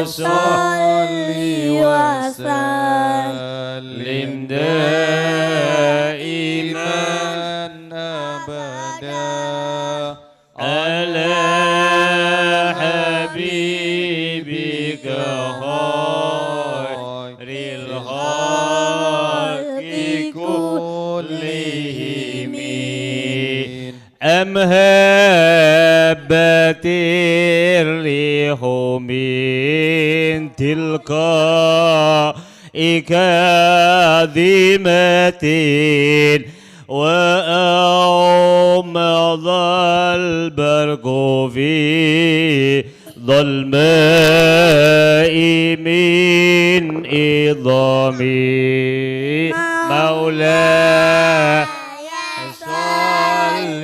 صل وسلم دائما أبدا على حبيبك خير الخلق كلهم أم هبت الريح من تلقاء كاظمة وأغمض البرق في ظلماء من إظام مولاي صل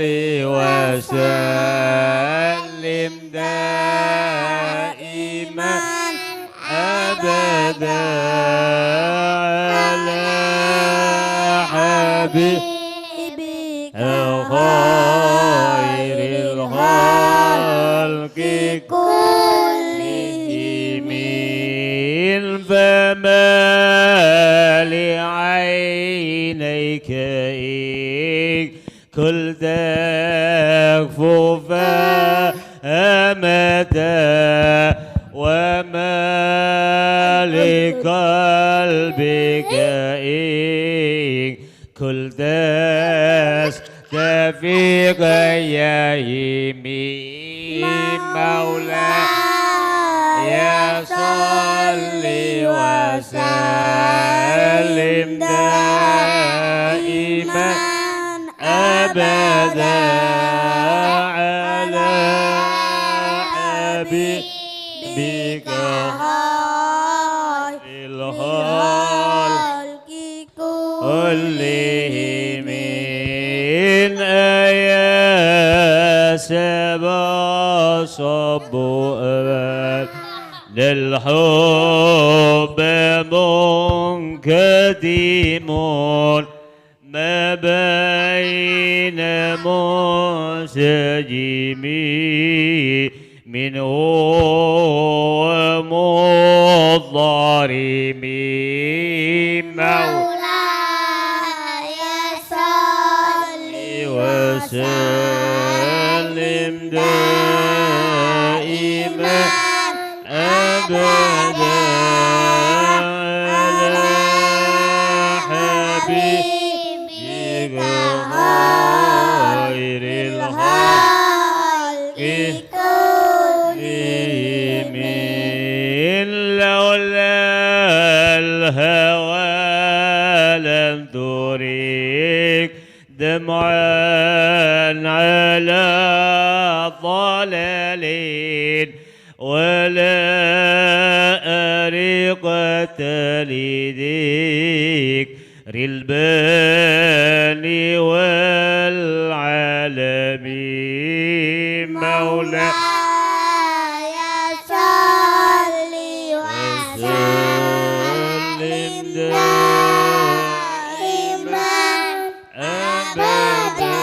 وسلم دائما أبدا على حبيبك خير الخلق كلهم فما لعينيك كل تكفف أمدا وما لقلبك كل تستفيق يا يمين مولاي صل وسلم دائما أبدا على حبيبك خير الخلق كلهم يا سبا صب للحب منكدم ما بين منسجمي منه ومضارمي مولاي صل وسلم دائما أبدا على حبيبك خير الخلق كلهم لولا الهوى لم تريك دمعا على ضلالين ولا أرقت لذكر الباني والعالمين مولاي صل وسلم دائما أبدا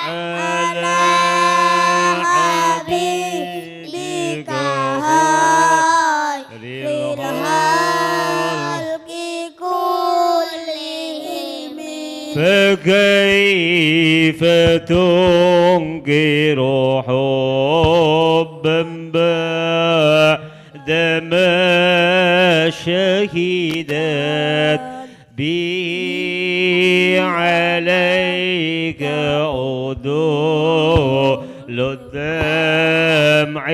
على حبيبك خير الخلق كلهم فكيف تنكر حبا بعدما شهدت به عليك عدول الدمع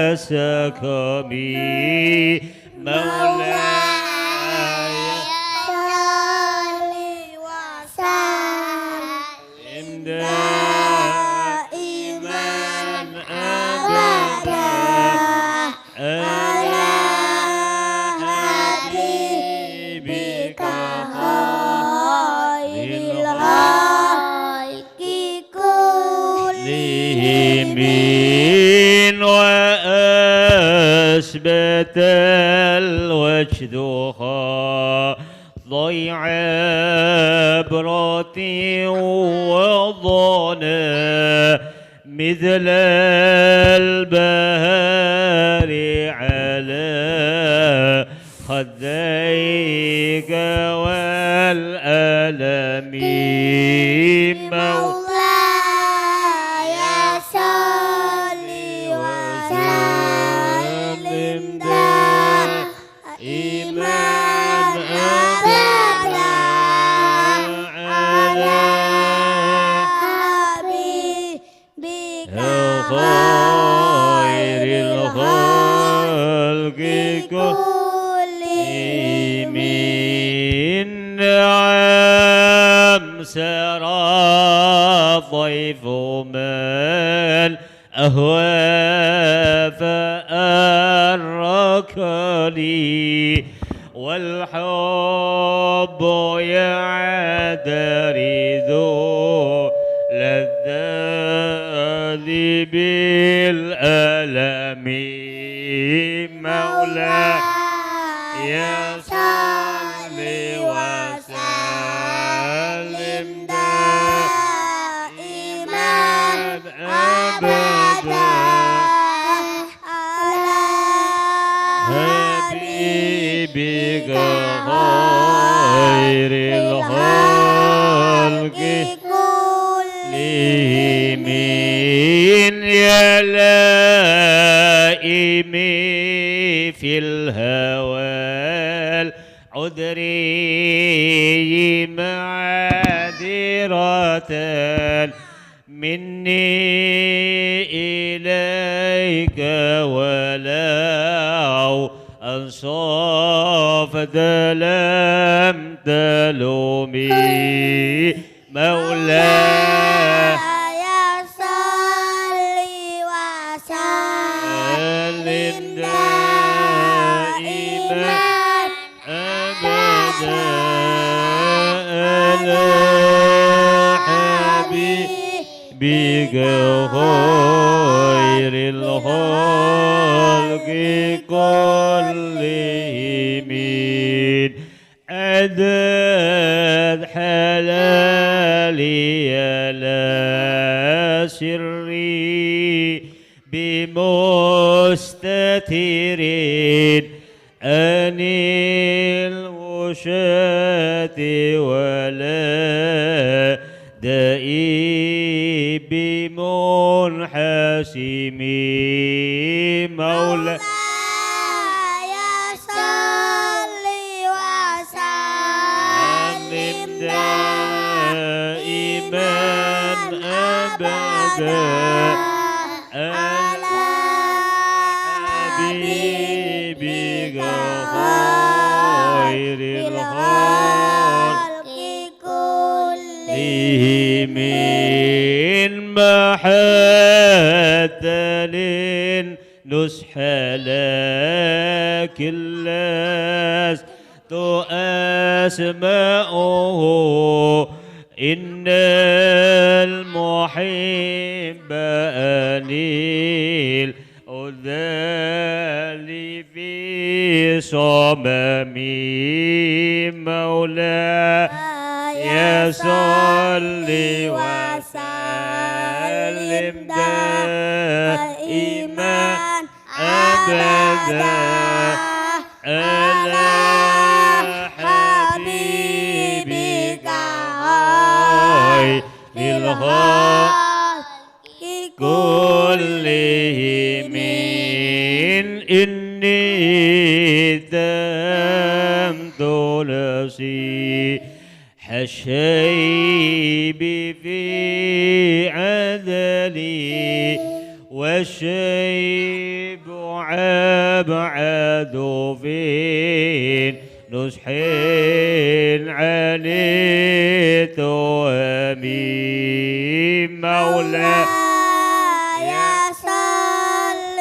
والسكم مولاي صل وسلم دائما أبدا على حبيبك خير الخلق كلهم وأثبت الوجد ضيع عبرة وضنا مثل البهار وسلم دائما أبدا على حبيبك خير الخلق كلهم نعم سرى ضيف من أهوى فأركني والحب يعتري ذو للذات بالألم مولاي صل وسلم دائما أبدا على حبيبك خير الخلق كلهم يا لائمي في الهوى العذري معذرة مني إليك ولو أنصفت لم تلومي مولاي صل وسلم دائما أبدا على حبيبك خير الخلق كلهم عدد حلالي لا سري بمستترين أني الوشاة ولا دائي بمنحسم مولاي صل وسلم دائما أبدا على حبيبك خير الخلق كلهم محتل نسح لك لست أسمعه إن المحب أنيل أذل في صممي مولاي صل وسلم دائما أبدا على حبيبك خير الخلق كلهم إني تمت نفسي الشيب في عدلي والشيب أبعد في نصح عنيت ومي مولاي صل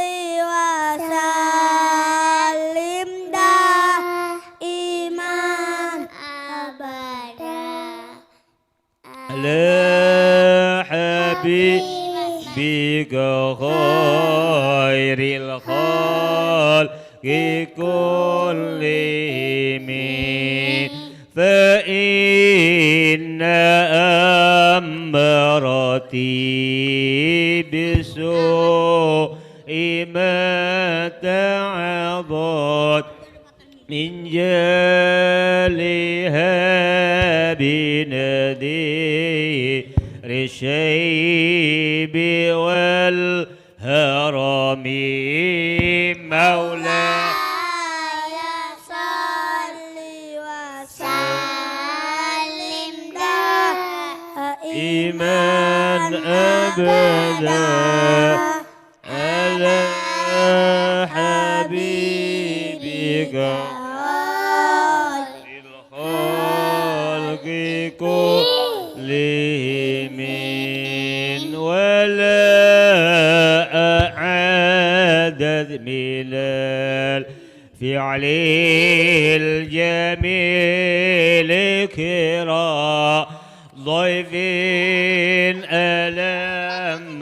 وسلم دائما أبدا على حبيبك خير الخلق كلهم فإن أمرتي بسوء ما تعظت من جالها بنذير الشيب والهرم ميم مولاي صل وسلم دائما أبدا على حبيبك الخلق كلهم ولا أعدد من الفعل الجميل كرام ضيف ألم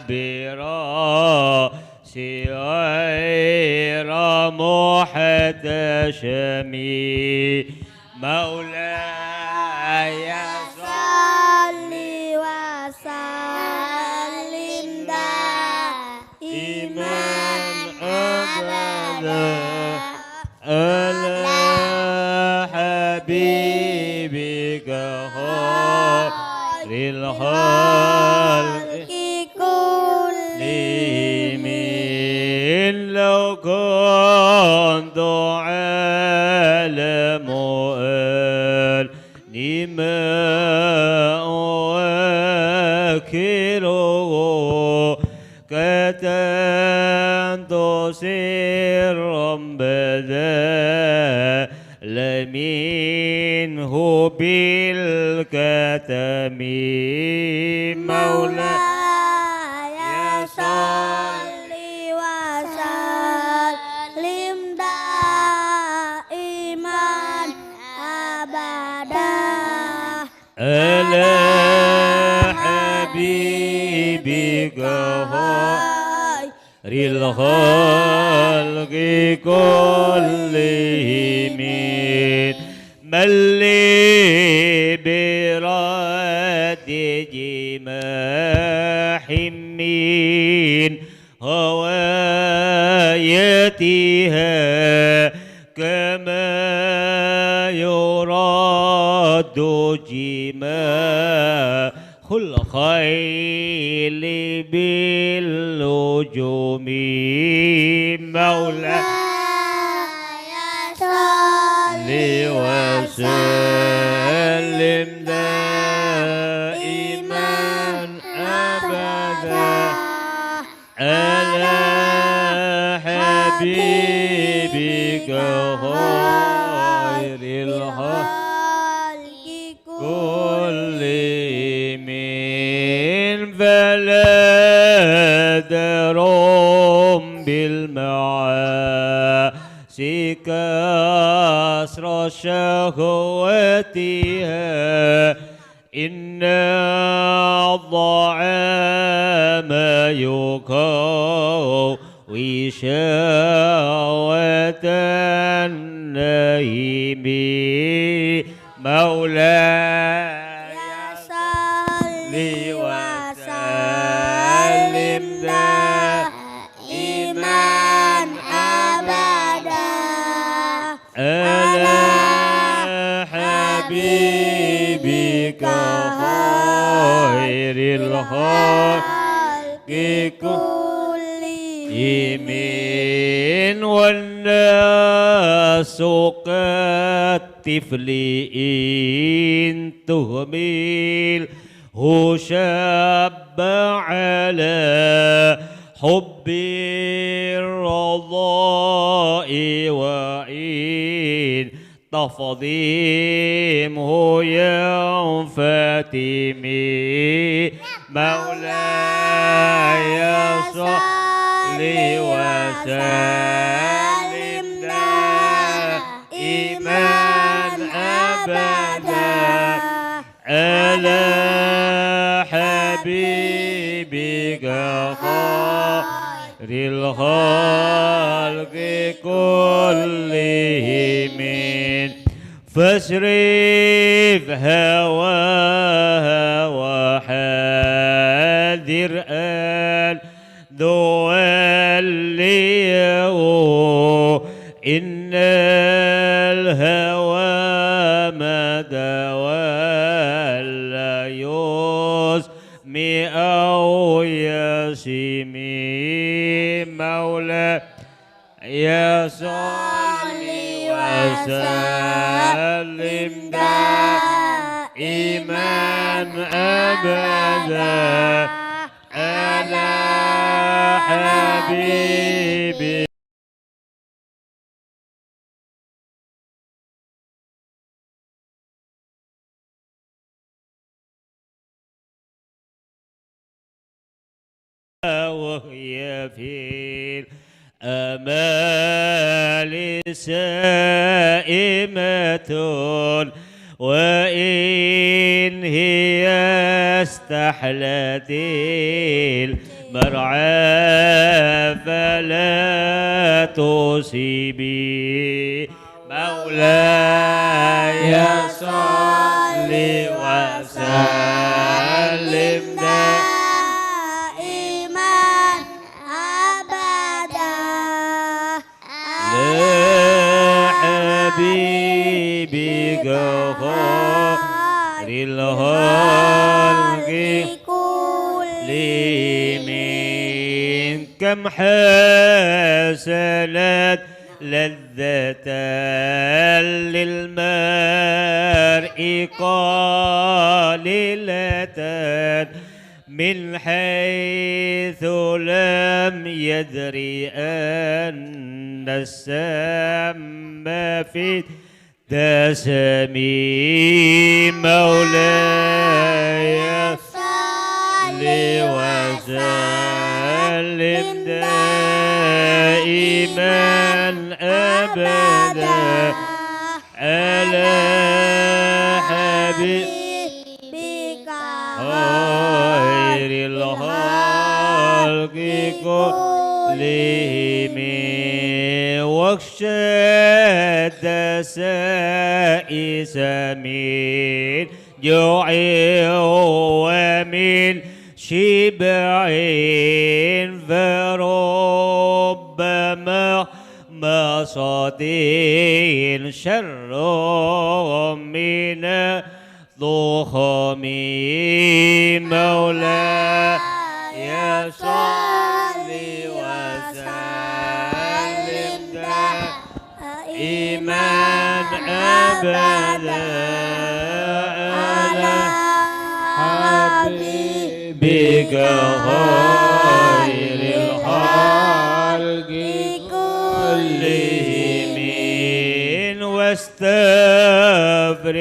براس غير محتشمي مولاي صل وسلم دائما أبدا على حبيبك خير الخلق كلهم لو كنت أعلم أني ما أوكله كتمت سرا بدا منه بالكتم مولاي صل وسلم دائما أبدا على حبيبك خير الخلق كلهم من لي براد جماح من هوايتها كما يراد جماح الخيل باللجوم مولاي صل وسلم دائما أبدا على حبيبك خير الخلق كلهم فلا درهم بالمعاصي كسر شهوتها إن الطعام يقوي شهوة النهيم مولاي صل وسلم دائما أبدا على حبيبك خير الخلق كلهم والناس كالطفل إن تهمل هو شاب على حب الرضاء وإن تفضيمه ينفتمي مولاي صل وسلم دائما أبدا على حبيبك خير الخلق كلهم فاصرف هواها وحاذر أن توليه إن الهوى مدى ولا يسمي أو يسمي مولاي يا صلي وسلم دائما أبدا على حبيبي وهي في الأمال سائمة وإن هي استحلت المرعى فلا تصيبي مولاي صل وسلم دائما أبدا لحبيبك خير الخلق كل من كم حسنت لذة للمرء قليلة من حيث لم يدري أن السم في دسم مولاي صل وسلم دائما أبدا على حبيبك خير الخلق كلهم واخشد سائس من جوع ومن شبع فربما مصاد شر من ضخم مولاي صل وسلم دائما أبدا على حبيبك خير الخلق كلهم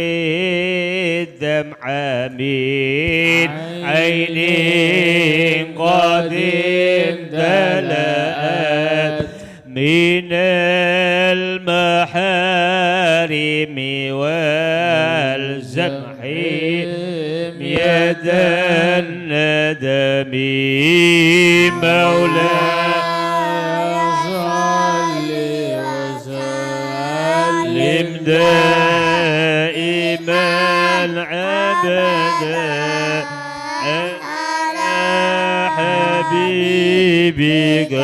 واستفرد دمع من عين قد امتلأت من المحارم والزمح يد الندم مولاي صل وسلم دائما أبدا على حبيبك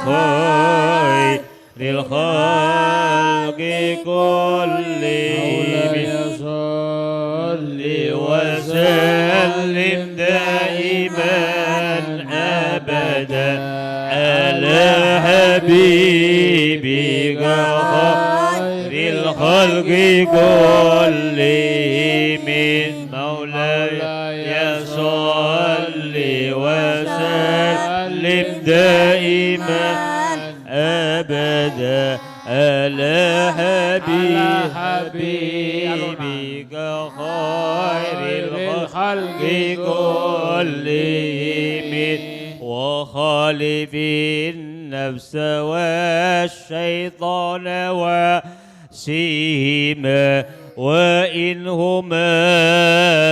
خير الخلق كلهم صل وسلم دائما أبدا على حبيبك خير الخلق كلهم مولاي صل وسلم دائما أبدا على حبيبك خير الخلق كلهم وخالف النفس والشيطان وسيهما وإنهما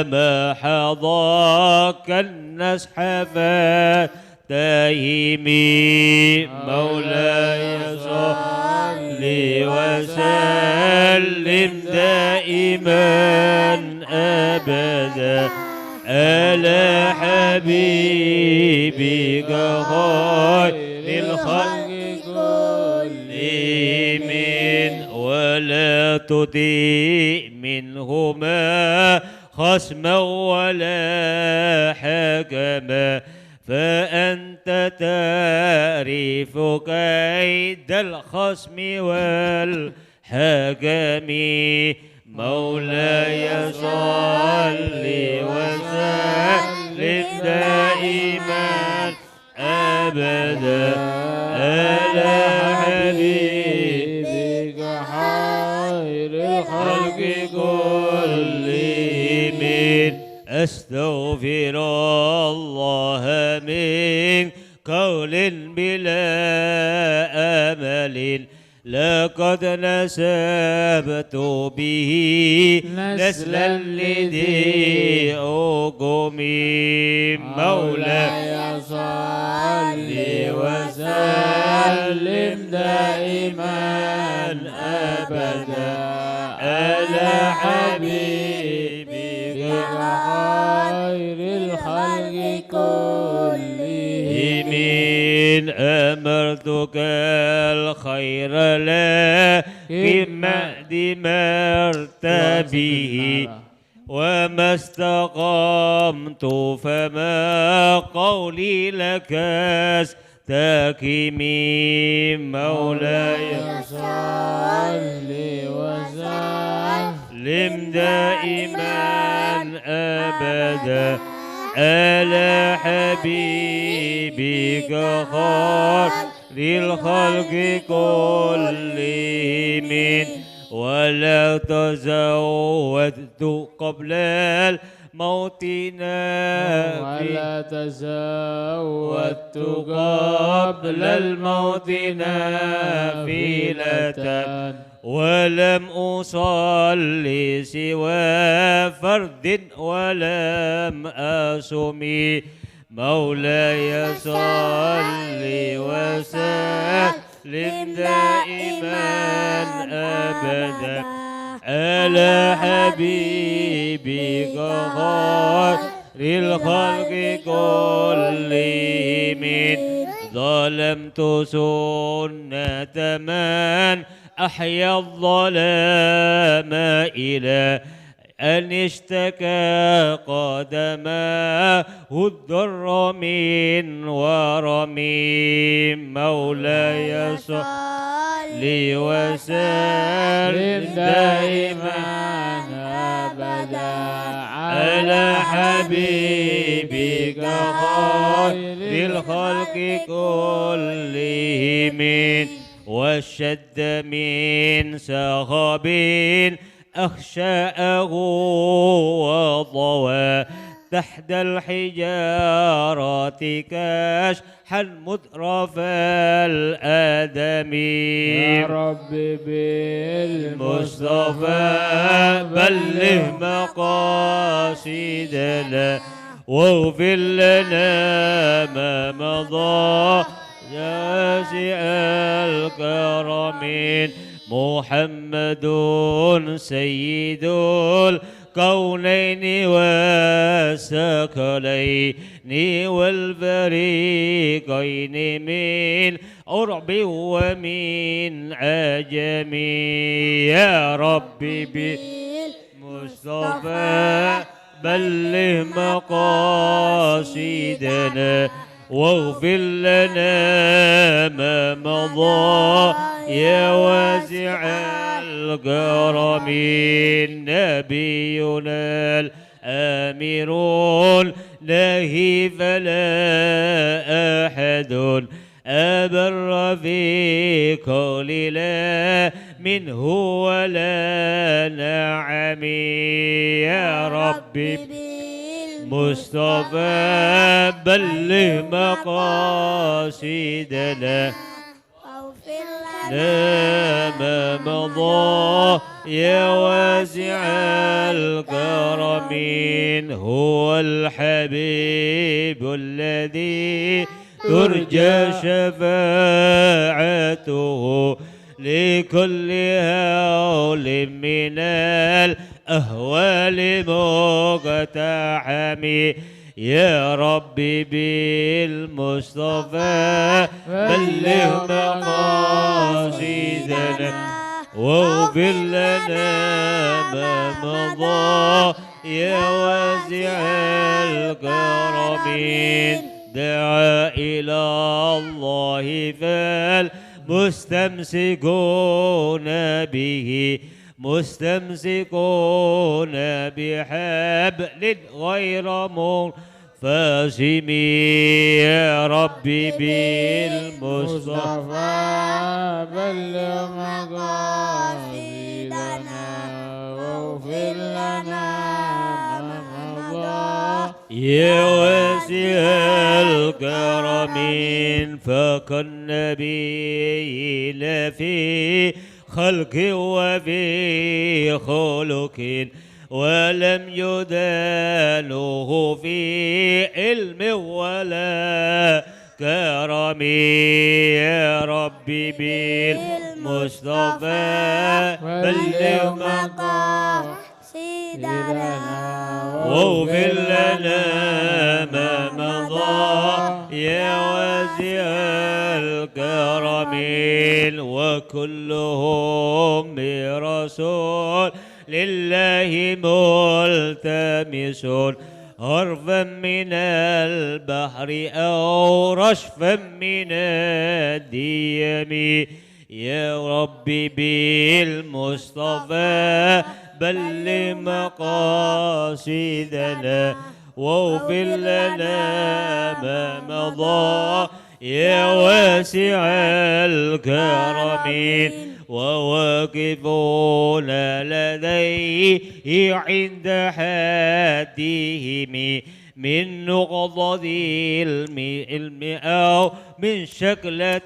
ما حظاك النسح فاتهمي مولاي صل وسلم دائما أبدا على حبيبك خير الخلق كلهم ولا تطيع منهما خصما ولا حكما فأنت تعرف كيد الخصم والحكم مولاي صل وسلم دائما أبدا على حبيبك خير الخلق كلهم أستغفر الله من قول بلا أمل لقد نسبت به نسلا لديئكم مولاي صل وسلم دائما أبدا على حبيبك خير الخلق كلهم أمرتك الخير لكن دمرت به وما استقمت فما قولي لك استكمي مولاي صل وسلم دائما أبدا على حبيبك خير الخلق كلهم ولا تزودت قبل الموت قبل الموت نافلة ولم أصلي سوى فرد ولم أصمي مولاي صل وسلم دائما أبدا على حبيبك خير الخلق كلهم ظلمت سنة من أحيا الظلام إلى أن اشتكى قدماه الضر من ورمي مولاي صل وسلم دائما أبدا على حبيبك خير الخلق كلهم والشد من سخب أخشاه وضوى تحت الحجارة كاشحا مترف الآدمي يا رب بالمصطفى بلغ مقاصدنا واغفر لنا ما مضى جاسع الكرم محمد سيد الكونين والثقلين والفريقين من عرب ومن عجم يا ربي بالمصطفى بلغ مقاصدنا واغفر لنا ما مضى يا واسع الكرم نبينا الآمرون نهي فلا أحد أبر في قول لا منه ولا نعم يا ربي مصطفى بلغ مقاصدنا لا ما مضى يا واسع الكرم هو الحبيب الذي ترجى شفاعته لكل هول من الأهوال مقتحم يا ربي بالمصطفى بلغ مقاصدنا واغفر لنا ما مضى يا واسع الكرم دعا إلى الله فالمستمسكون به مستمسكون بحبل غير منفصم يا ربي بالمصطفى بلغ مقاصدنا واغفر لنا ما مضى يا واسع الكرم فكالنبيين في خلق وفي خلق ولم يدانوه في علم ولا كرم يا ربي بالمصطفى بلغ مقاصدنا واغفر لنا ما مضى يا واسع الكرم وكلهم برسول لله ملتمسون غرفا من البحر أو رشفا من الديم يا ربي بالمصطفى بلغ مقاصدنا واغفر لنا ما مضى يا واسع الكرم وواقفون لديه عند حدهم من نقضة العلم أو من شكلة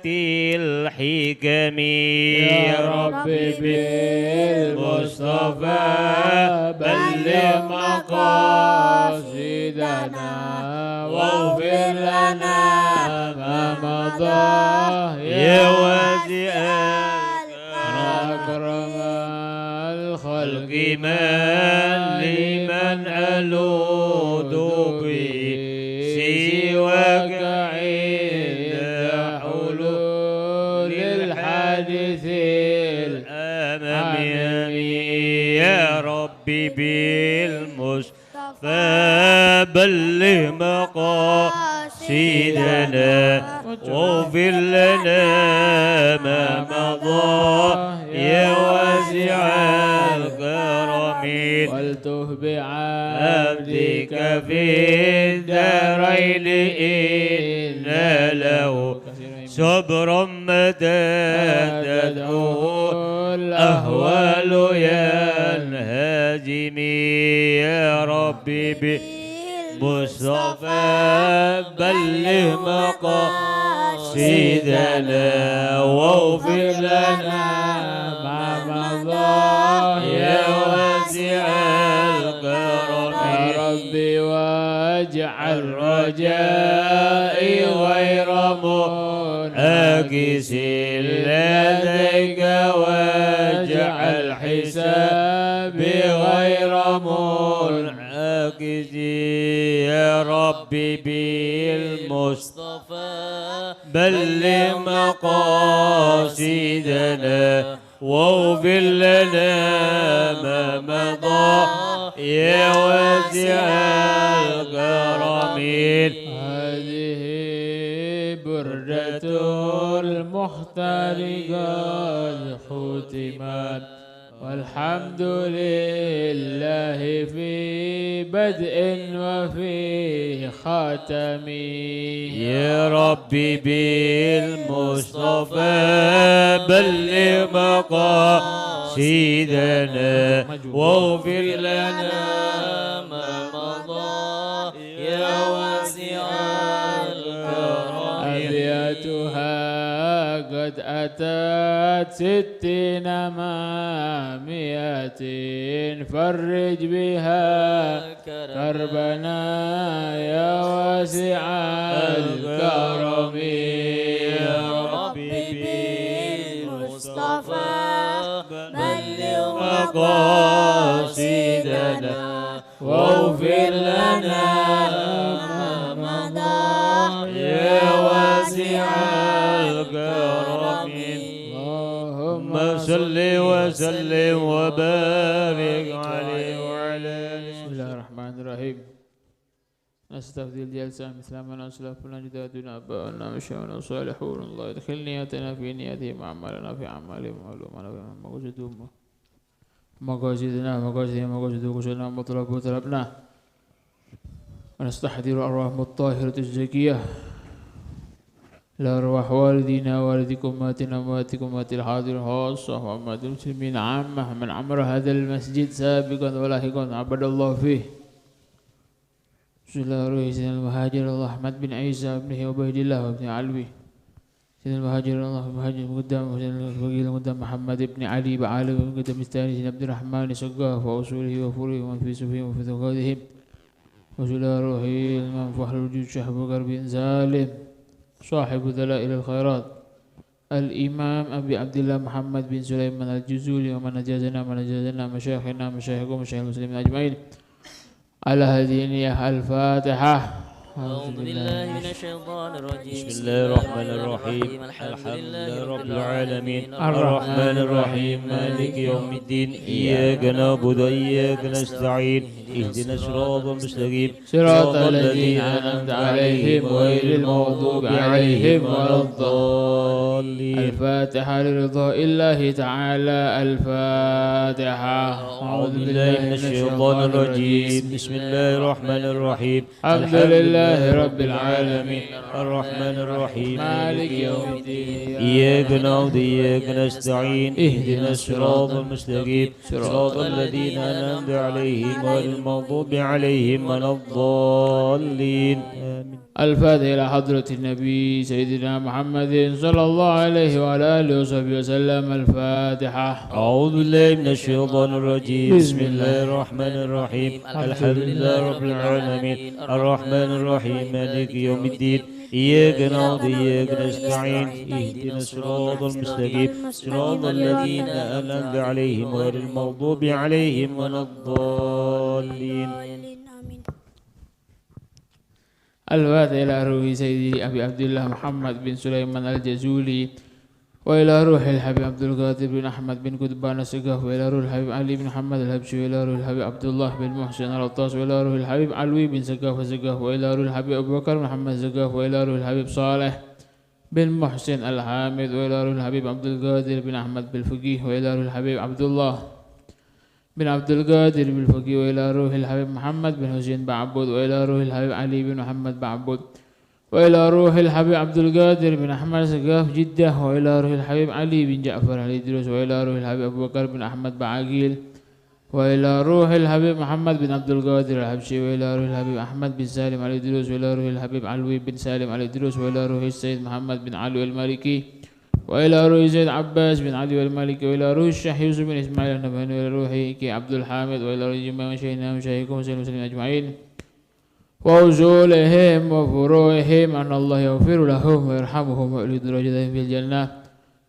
الحكم يا ربي بالمصطفى بلغ مقاصدنا واغفر لنا ما مضى يا واسع أكرم الخلق من لمن ألوذ به سواك عند حلول الحادث الأمامي يا ربي بالمصطفى بلغ مقاصدنا واغفر لنا ما مضى يا واسع الكرم والته عبدك بعبدك في الدارين إن له صبرا متى تدعوه الأهوال ينهزم يا ربي بالمصطفى بلغ مقاصدنا واغفر لنا ما مضى يا واسع الكرم يا ربي واجعل رجائي غير منعكس لديك واجعل حسابي غير منعكس يا ربي بالمصطفى بلغ مقاصدنا واغفر لنا ما مضى يا واسع الكرم هذه بردة المختار قد ختمت والحمد لله في بدء وفي خاتم يا ربي بالمصطفى بلغ مقاصدنا واغفر لنا ما مضى يا واسع الكرم أبياتها قد أتت 60 مائة فرج بها كربنا يا واسع الكرم يا ربي بالمصطفى بلغ مقاصدنا واغفر لنا ما مضى يا واسع الكرم اللهم صل وسلم وبارك عليه وعلى بسم الله الرحمن الرحيم نستفدي الجلسة مثل من أسلفنا جدادنا أباءنا مشاؤنا صالحون الله يدخل نياتنا في نياتهم أعمالنا في أعمالهم وعلومنا في مقاصدهم مقاصدنا مقاصدهم مقاصد قصدنا مطلب طلبنا ونستحضر أرواحهم الطاهرة الزكية لأرواح والدينا والدكم أماتنا أمواتكم أمات الحاضر خاصة وأمات المسلمين عامة من عمر هذا المسجد سابقا ولاحقا عبد الله فيه بسم الله الرحمن سيدنا المهاجر الله أحمد بن عيسى ابنه عبيد الله وابن علوي سيدنا المهاجر الله المهاجر مقدم وكيل مقدم محمد بن علي بعالم مقدم الثاني سيدنا عبد الرحمن سقاف وأصوله وفوره ومن في سفهم وفي ثقاتهم وسل روحي الإمام فحل الوجود شحب قرب سالم صاحب دلائل الخيرات الإمام أبي عبد الله محمد بن سليمان الجزولي ومن أجازنا مشايخنا مشايخ ومشايخ المسلمين أجمعين على هذه النية. الفاتحة. أعوذ بالله من الشيطان الرجيم. بسم الله الرحمن الرحيم. الحمد لله رب العالمين الرحمن الرحيم مالك يوم الدين إياك نعبد وإياك نستعين اهدنا الصراط المستقيم صراط الذين أنعمت عليهم غير المغضوب عليهم ولا الضالين. الفاتحة لرضا الله تعالى. الفاتحة. أعوذ بالله من الشيطان الرجيم. بسم الله الرحمن الرحيم. الحمد لله رب العالمين الرحمن الرحيم مالك يوم الدين إياك نعبد وإياك نستعين اهدنا الصراط المستقيم صراط الذين أنعمت عليهم غير المغضوب عليهم ولا الضالين. آمين. الفاتحة إلى حضرة النبي سيدنا محمد صلى الله عليه وعلى آله وصحبه وسلم. الفاتحة. أعوذ بالله من الشيطان الرجيم. بسم الله الرحمن الرحيم. الحمد لله رب العالمين الرحمن الرحيم مالك يوم الدين إياك نعبد وإياك نستعين اهدنا الصراط المستقيم صراط الذين أنعمت عليهم غير المغضوب عليهم ولا الضالين. الفاتحة إلى روح سيدي أبي عبد الله محمد بن سليمان الجزولي وإلى روح الحبيب عبد القادر بن أحمد بن كتبان السقاف وإلى روح الحبيب علي بن محمد الهبشي وإلى روح الحبيب عبد الله بن محسن العطاس وإلى روح الحبيب علوي بن سقاف السقاف وإلى روح الحبيب أبو بكر محمد السقاف وإلى روح الحبيب صالح بن محسن الحامد وإلى روح الحبيب عبد القادر بن أحمد بالفقيه وإلى روح الحبيب عبد الله بن عبد القادر بالفقيه وإلى روح الحبيب محمد بن حسين بعبود وإلى روح الحبيب علي بن محمد بعبود وإلى روح الحبيب عبد القادر بن أحمد سقاف جدة وإلى روح الحبيب علي بن جعفر الإدريس وإلى روح الحبيب أبو بكر بن أحمد بعقيل وإلى روح الحبيب محمد بن عبد القادر الحبشي وإلى روح الحبيب أحمد بن سالم الإدريس وإلى روح الحبيب علوي بن سالم الإدريس وإلى روح السيد محمد بن علي المالكي وإلى روح زيد عباس بن علي المالكي وإلى روح الشيخ يوسف بن إسماعيل النبهاني وإلى روح كي عبد الحامد وإلى روح جميع مشايخنا ومشايخكم وسلم أجمعين وأصولهم وفروعهم أن الله يغفر لهم ويرحمهم ويعلي درجتهم في الجنة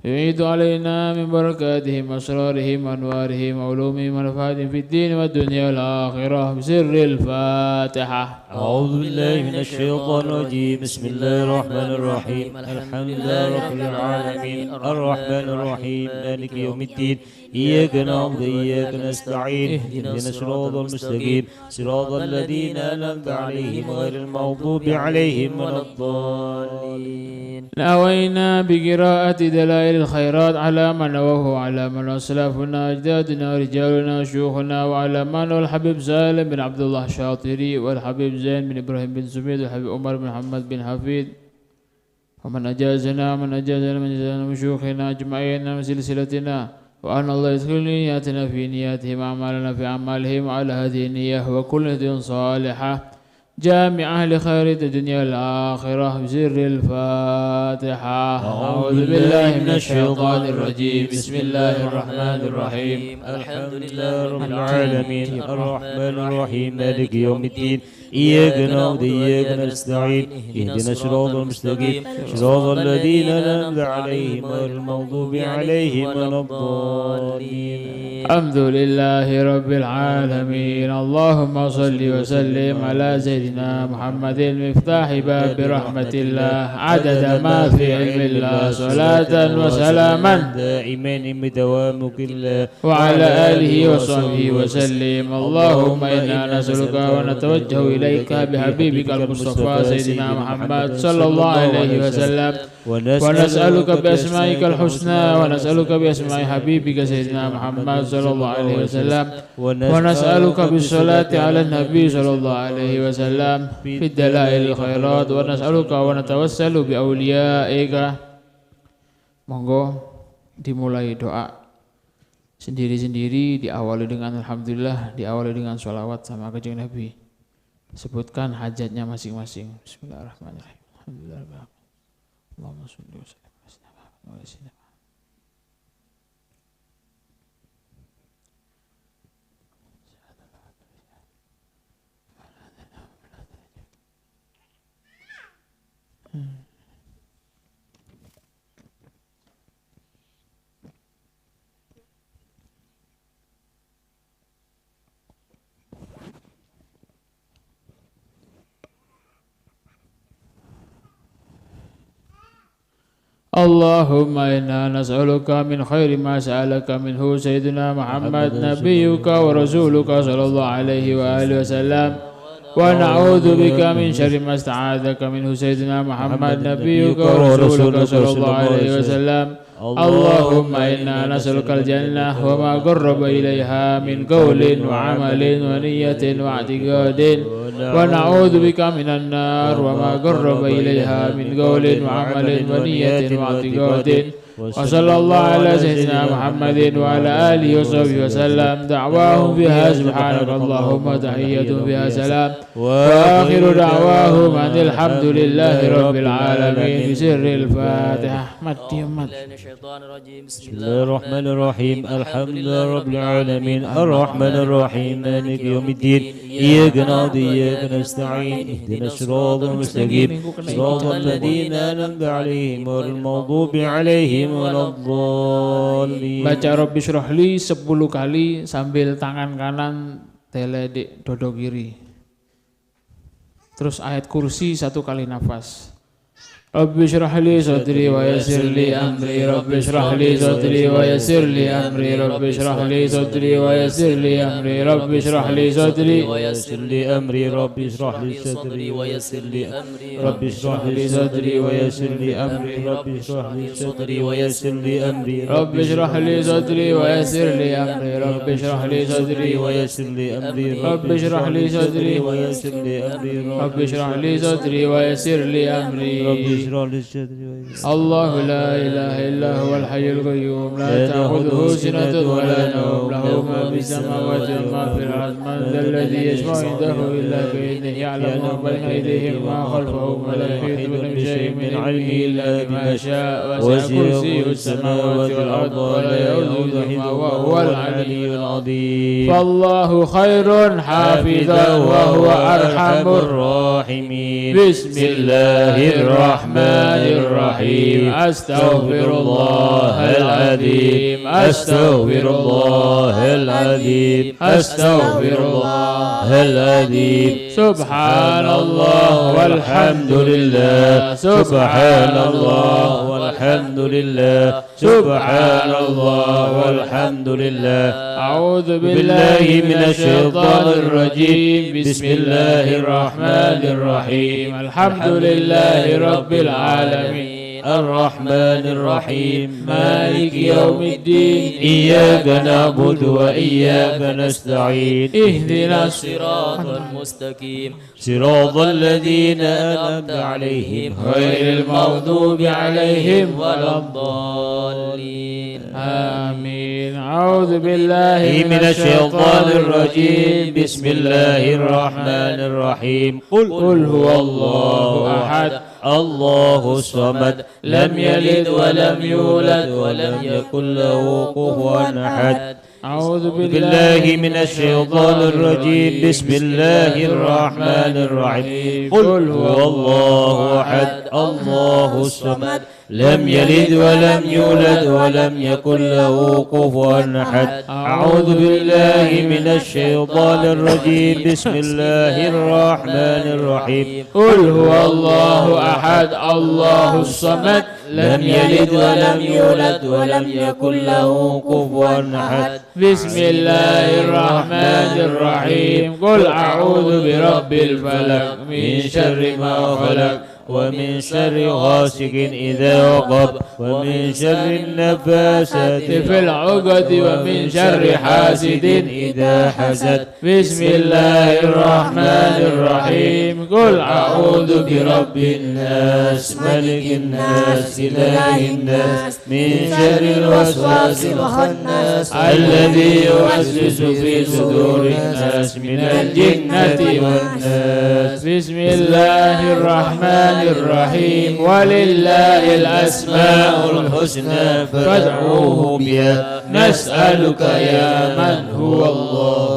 يعيد علينا من بركاتهم وأسرارهم وأنوارهم وعلومهم ونفعاتهم في الدين والدنيا والآخرة بسر الفاتحة. أعوذ بالله من الشيطان الرجيم. بسم الله الرحمن الرحيم. الحمد لله رب العالمين الرحمن الرحيم مالك يوم الدين إياك نعبد وإياك نستعين اهدنا الصراط المستقيم صراط الذين أنعمت عليهم غير المغضوب عليهم ولا الضالين. نوينا بقراءة دلائل الخيرات على من نواه على من أسلافنا أجدادنا رجالنا وشيوخنا وعلى من والحبيب سالم بن عبد الله الشاطري والحبيب زين بن إبراهيم بن سميد والحبيب عمر بن محمد بن حفيد ومن أجازنا من أجازنا من شيوخنا أجمعين من سلسلتنا وأن الله يدخل نياتنا في نياتهم أعمالنا في أعمالهم وعلى هذه النية وكل نية صالحة جامعة لخير الدنيا والآخرة بسر الفاتحة. أعوذ بالله من الشيطان الرجيم. بسم الله الرحمن الرحيم. الحمد لله رب العالمين الرحمن الرحيم مالك يوم الدين إياك نعبد وإياك نستعين اهدنا الصراط المستقيم صراط الذين أنعمت عليهم غير المغضوب عليهم ولا الضالين. الحمد لله رب العالمين. اللهم صل وسلم على سيدنا محمد مفتاح باب رحمة الله عدد ما في علم الله صلاة وسلاما دائمين بدوامك الله وعلى آله وصحبه وسلم. اللهم إنا نسألك ونتوجه إليك إليك بحبيبك المصطفى سيدنا محمد صلى الله عليه وسلم ونسألك بأسمائك الحسنى ونسألك بأسماء حبيبك سيدنا محمد صلى الله عليه وسلم ونسألك بالصلاة على النبي صلى الله عليه وسلم في الدلائل الخيرات ونسألك ونتوسل بأوليائك. Monggo dimulai doa sendiri-sendiri, diawali dengan alhamdulillah, diawali dengan sholawat sama kanjeng Nabi. Sebutkan hajatnya masing-masing. Bismillahirrahmanirrahim. Alhamdulillah. Allahumma sholli wa sallim ala sayyidina Muhammad. اللهم إنا نسألك من خير ما سألك منه سيدنا محمد نبيك ورسولك صلى الله عليه وآله وسلم ونعوذ بك من شر ما استعاذك منه سيدنا محمد نبيك ورسولك صلى الله عليه وسلم. اللهم إنا نسألك الجنة وما قرب إليها من قول وعمل ونية واعتقاد ونعوذ بك من النار وما قرب إليها من قول وعمل ونية واعتقاد. وصلى الله على سيدنا محمد وعلى آله وصحبه وسلم. دعواهم فيها سبحانك اللهم تحية فيها سلام وآخر دعواهم أن الحمد لله رب العالمين بسر الفاتحة. بسم الله الرحمن الرحيم الحمد لله رب العالمين الرحمن الرحيم مالك يوم الدين إياك نعبد وإياك نستعين اهدنا الصراط المستقيم صراط الذين أنعمت عليهم غير المغضوب عليهم. Baca Rabbi Syrahli 10 kali sambil tangan kanan teledek dodo kiri. Terus ayat kursi 1 kali nafas. Rabbi syrahli sadri wa yassir li amri Rabbi syrahli sadri wa yassir li amri Rabbi syrahli sadri wa yassir li amri Rabbi syrahli sadri wa yassir li amri Rabbi syrahli sadri wa yassir li amri Rabbi syrahli sadri wa yassir li amri Rabbi syrahli sadri wa yassir li amri Rabbi syrahli sadri wa yassir li amri Rabbi syrahli sadri wa yassir li amri Rabbi syrahli sadri wa yassir li amri Rabbi syrahli sadri wa yassir li amri. الله لا إله إلا هو الحي القيوم لا تأخذه سنة ولا نوم له ما في السماوات وما في الأرض من ذا الذي يشفع عنده إلا بإذنه يعلم ما بين أيديهم وما خلفهم ولا يحيطون بشيء من علمه إلا بما شاء وسع كرسيه السماوات والأرض ولا يؤوده حفظهما وهو العلي العظيم. فالله خير حافظا وهو أرحم الراحمين. بسم الله الرحمن الرحيم. أستغفر الله العظيم أستغفر الله العظيم أستغفر الله العظيم. سبحان الله والحمد لله سبحان الله والحمد لله سبحان الله والحمد لله. أعوذ بالله من الشيطان الرجيم. بسم الله الرحمن الرحيم. الحمد لله رب العالمين الرحمن الرحيم مالك يوم الدين إياك نعبد وإياك نستعين اهدنا الصراط المستقيم صراط الذين أنعمت عليهم غير المغضوب عليهم ولا الضالين آمين. أعوذ بالله من الشيطان الرجيم. بسم الله الرحمن الرحيم. قل هو الله أحد الله الصمد لم يلد ولم يولد ولم يكن له كفوا أحد. أعوذ بالله من الشيطان الرجيم. بسم الله الرحمن الرحيم. قل هو الله أحد الله الصمد لم يلد ولم يولد ولم يكن له كفوا أحد. أعوذ بالله من الشيطان الرجيم. بسم الله الرحمن الرحيم. قل هو الله أحد الله الصمد لم يلد ولم يولد ولم يكن له كفوا أحد. بسم الله الرحمن الرحيم قل أعوذ برب الفلق من شر ما خلق ومن شر غاسق إذا وقب ومن شر النفاسات في العقد ومن شر حاسد إذا حسد. بسم الله الرحمن الرحيم قل أعوذ برب الناس ملك الناس إله الناس من شر الوسواس الخناس الذي يوسوس في صدور الناس من الجنة والناس. بسم الله الرحمن الرحيم ولله الأسماء الحسنى فادعوه بها. نسألك يا من هو الله